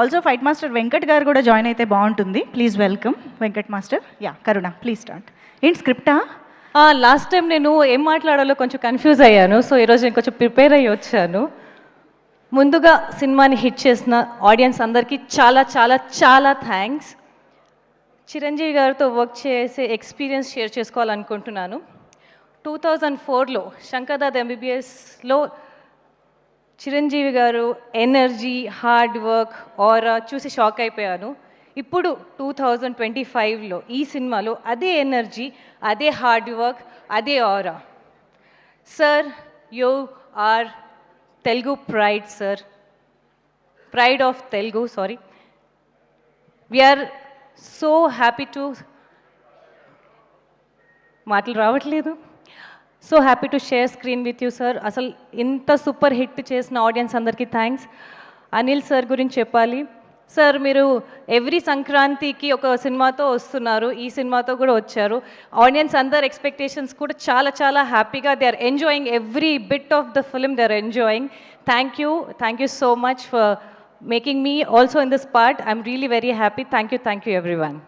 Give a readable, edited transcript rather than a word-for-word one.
Also fight master Venkat గారు కూడా join అయితే బాగుంటుంది. Please welcome Venkat master. Yeah Karuna please start. ఏంటి స్క్రిప్టా? లాస్ట్ టైం నేను ఏం మాట్లాడాలో కొంచెం కన్ఫ్యూజ్ అయ్యాను. సో ఈరోజు నేను కొంచెం ప్రిపేర్ అయ్యి వచ్చాను. ముందుగా సినిమాని హిట్ చేసిన ఆడియన్స్ అందరికీ చాలా చాలా చాలా థ్యాంక్స్. చిరంజీవి గారితో వర్క్ చేసే ఎక్స్పీరియన్స్ షేర్ చేసుకోవాలనుకుంటున్నాను. 2004లో శంకర్దాద్ ఎంబీబీఎస్లో చిరంజీవి గారు ఎనర్జీ, హార్డ్ వర్క్, ఆరా చూసి షాక్ అయిపోయాను. ఇప్పుడు 2025లో ఈ సినిమాలో అదే ఎనర్జీ, అదే హార్డ్ వర్క్, అదే aura. Sir, you are Telugu pride sir, pride of Telugu. Sorry, we're so happy to, మాటలు రావట్లేదు, so happy to share screen with you sir. అసలు ఇంత సూపర్ హిట్ చేసిన ఆడియన్స్ అందరికీ థ్యాంక్స్. అనిల్ సార్ గురించి చెప్పాలి. సార్, మీరు ఎవ్రీ సంక్రాంతికి ఒక సినిమాతో వస్తున్నారు, ఈ సినిమాతో కూడా వచ్చారు. ఆడియన్స్ అందరు ఎక్స్పెక్టేషన్స్ కూడా చాలా చాలా హ్యాపీగా they are enjoying every bit of the film, they are enjoying. Thank you so much for making me also in this part. I'm really very happy. Thank you every one.